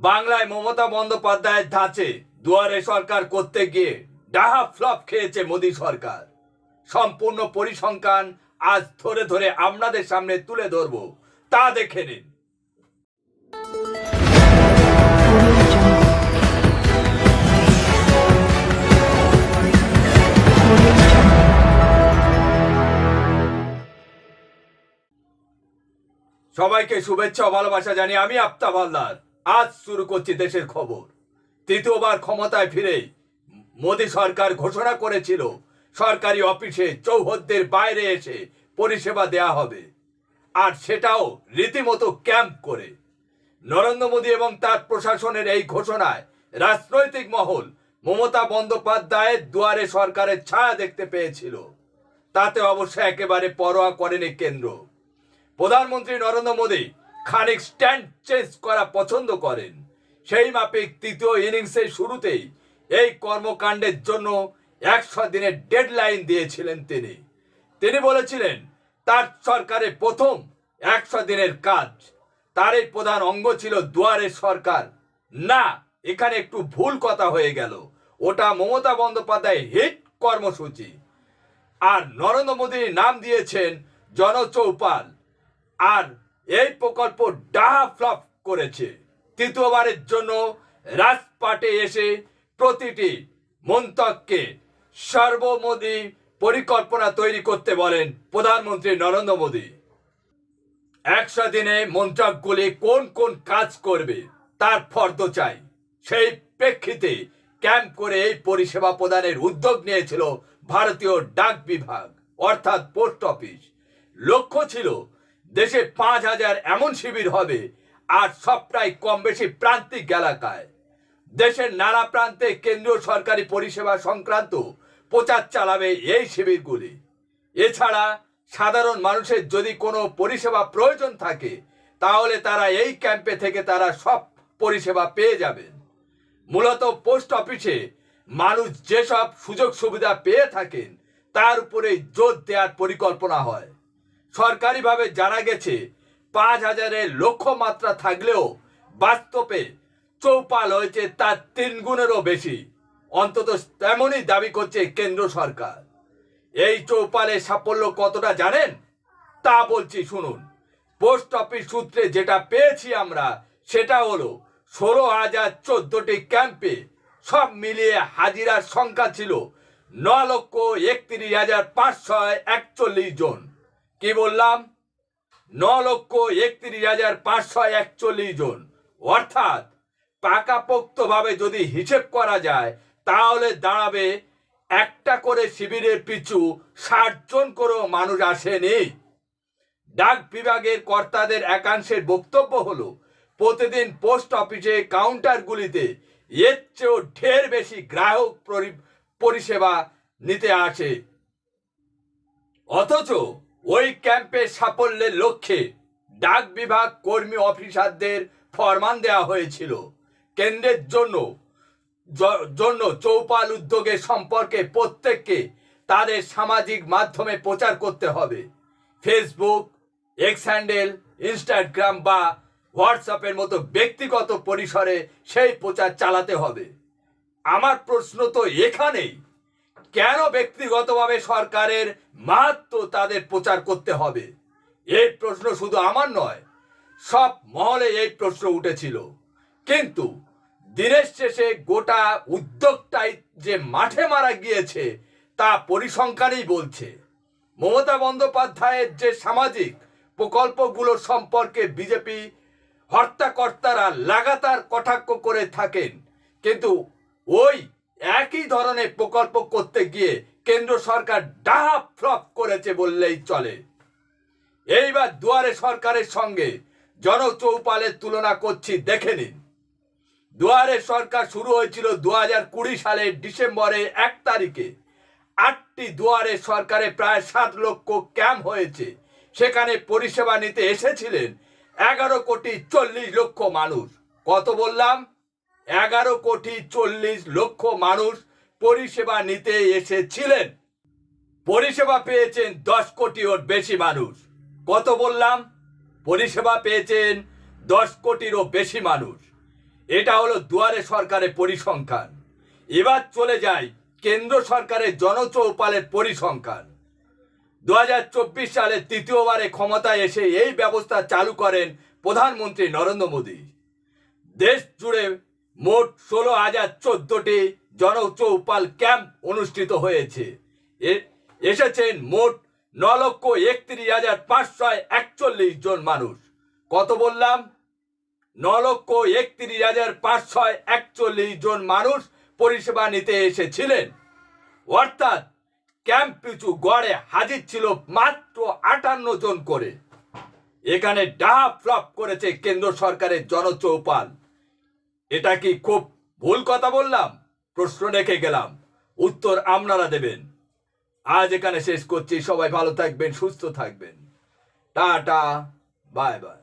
বাংলায় মমতা বন্দ্যোপাধ্যায়ের ধাঁচে দুয়ারে সরকার করতে গিয়ে ডাহা ফ্লপ খেয়েছে মোদী সরকার। সম্পূর্ণ পরিসংখ্যান আজ ধরে ধরে আপনাদের সামনে তুলে ধরব, তা দেখে নিন। সবাইকে শুভেচ্ছা ও ভালোবাসা জানিয়ে আমি আফতাব হালদার আজ শুরু করছি দেশের খবর। তৃতীয়বার ক্ষমতায় ফিরেই মোদী সরকার ঘোষণা করেছিল সরকারি অফিসে চৌহদ্দির বাইরে এসে পরিষেবা দেয়া হবে, আর সেটাও রীতিমতো ক্যাম্প করে। নরেন্দ্র মোদী এবং তার প্রশাসনের এই ঘোষণায় রাজনৈতিক মহল মমতা বন্দ্যোপাধ্যায়ের দুয়ারে সরকারের ছায়া দেখতে পেয়েছিল। তাতে অবশ্য একেবারে পরোয়া করেনি কেন্দ্র। প্রধানমন্ত্রী নরেন্দ্র মোদী খানিক স্ট্যান্ড চেঞ্জ করা পছন্দ করেন। সেই মাফিক তৃতীয় ইনিংসের শুরুতেই এই কর্মকাণ্ডের জন্য 100 দিনের ডেডলাইন দিয়েছিলেন তিনি বলেছিলেন তার সরকারের প্রথম 100 দিনের কাজ, তার এই প্রধান অঙ্গ ছিল দুয়ারে সরকার। না, এখানে একটু ভুল কথা হয়ে গেল, ওটা মমতা বন্দ্যোপাধ্যায় হিট কর্মসূচি, আর নরেন্দ্র মোদীর নাম দিয়েছেন জনচৌপাল। আর এই প্রকল্প ডাহা ফ্লপ করেছে। তৃতীয়বারের জন্য রাজপাটে এসে প্রতিটি মন্তব্যকে সর্বমোদী পরিকল্পনা তৈরি করতে বলেন প্রধানমন্ত্রী নরেন্দ্র মোদী। 100 দিনে মন্ত্রকগুলি কোন কোন কাজ করবে তার ফর্দ চাই। সেই প্রেক্ষিতে ক্যাম্প করে এই পরিষেবা প্রদানের উদ্যোগ নিয়েছিল ভারতীয় ডাক বিভাগ অর্থাৎ পোস্ট অফিস। লক্ষ্য ছিল দেশে 5000 এমন শিবির হবে, আর সবটাই কম বেশি প্রান্তিক এলাকায়। দেশের নানা প্রান্তে কেন্দ্রীয় সরকারি পরিষেবা সংক্রান্ত প্রচার চালাবে এই শিবিরগুলি। এছাড়া সাধারণ মানুষের যদি কোনো পরিষেবা প্রয়োজন থাকে তাহলে তারা এই ক্যাম্পে থেকে তারা সব পরিষেবা পেয়ে যাবেন। মূলত পোস্ট অফিসে মানুষ যেসব সুযোগ সুবিধা পেয়ে থাকেন তার উপরে জোর দেওয়ার পরিকল্পনা হয়। সরকারিভাবে জানা গেছে 5000-এর লক্ষ্যমাত্রা থাকলেও বাস্তবে চৌপাল হয়েছে তার 3 গুণেরও বেশি, অন্তত তেমনই দাবি করছে কেন্দ্র সরকার। এই চৌপালের সাফল্য কতটা জানেন তা বলছি শুনুন। পোস্ট অফিস সূত্রে যেটা পেয়েছি আমরা সেটা হলো 16014টি ক্যাম্পে সব মিলিয়ে হাজিরার সংখ্যা ছিল 9,31,541 জন। কি বললাম? 9,31,541 জন। অর্থাৎ পাকাপোক্তভাবে যদি হিসেব করা যায় তাহলে দাঁড়াবে একটা করে শিবিরের পিছু 60 জন করেও মানুষ আসেনি। ডাক বিভাগের কর্তাদের একাংশের বক্তব্য হলো প্রতিদিন পোস্ট অফিসে কাউন্টারগুলিতে এর চেয়েও ঢের বেশি গ্রাহক পরিষেবা নিতে আসে। অথচ ওই ক্যাম্পের সাফল্যের লক্ষ্যে ডাক বিভাগ কর্মী অফিসারদের ফরমান দেওয়া হয়েছিল কেন্দ্রের জন্য চৌপাল উদ্যোগের সম্পর্কে প্রত্যেককে তাদের সামাজিক মাধ্যমে প্রচার করতে হবে। ফেসবুক, এক্স হ্যান্ডেল, ইনস্টাগ্রাম বা হোয়াটসঅ্যাপের মতো ব্যক্তিগত পরিসরে সেই প্রচার চালাতে হবে। আমার প্রশ্ন তো এখানেই, কেন ব্যক্তিগতভাবে সরকারের মাহাত্ম্য তাদের প্রচার করতে হবে? এই প্রশ্ন শুধু আমার নয়, সব মহলে এই প্রশ্ন উঠেছিল। কিন্তু দিনের শেষে গোটা উদ্যোগটাই যে মাঠে মারা গিয়েছে তা পরিসংখ্যানই বলছে। মমতা বন্দ্যোপাধ্যায়ের যে সামাজিক প্রকল্পগুলো সম্পর্কে বিজেপি হর্তাকর্তারা লাগাতার কটাক্ষ করে থাকেন, কিন্তু ওই একই ধরনের প্রকল্প করতে গিয়ে কেন্দ্র সরকার ডাহা ফ্লপ করেছে বললেই চলে। এইবার দুয়ারে সরকারের সঙ্গে জনচৌপালের তুলনা করছি, দেখে নিন। দুয়ারে সরকার শুরু হয়েছিল 2020 সালের ডিসেম্বরের 1 তারিখে। 8টি দুয়ারে সরকারে প্রায় 7 লক্ষ ক্যাম্প হয়েছে। সেখানে পরিষেবা নিতে এসেছিলেন 11,40,00,000 মানুষ। কত বললাম? 11,40,00,000 মানুষ পরিষেবা নিতে এসেছিলেন। পরিষেবা পেয়েছেন 10 কোটিরও বেশি মানুষ। কত বললাম? পরিষেবা পেয়েছেন 10 কোটিরও বেশি মানুষ। এটা হলো দুয়ারে সরকারের পরিসংখ্যান। এবার চলে যায় কেন্দ্র সরকারের জনচৌপালের পরিসংখ্যান। 2024 সালে তৃতীয়বারে ক্ষমতায় এসে এই ব্যবস্থা চালু করেন প্রধানমন্ত্রী নরেন্দ্র মোদী। দেশ জুড়ে মোট 16,014টি জনচৌপাল ক্যাম্প অনুষ্ঠিত হয়েছে। এসেছেন মোট 9,31,541 জন মানুষ। কত বললাম? 9,31,541 জন মানুষ পরিষেবা নিতে এসেছিলেন। অর্থাৎ ক্যাম্প পিছু গড়ে হাজির ছিল মাত্র 58 জন করে। এখানে ডাহা ফ্লপ করেছে কেন্দ্র সরকারের জনচৌপাল। এটা কি খুব ভুল কথা বললাম? প্রশ্ন রেখে গেলাম, উত্তর আপনারা দেবেন। আজ এখানে শেষ করছি। সবাই ভালো থাকবেন, সুস্থ থাকবেন। Tata, bye bye.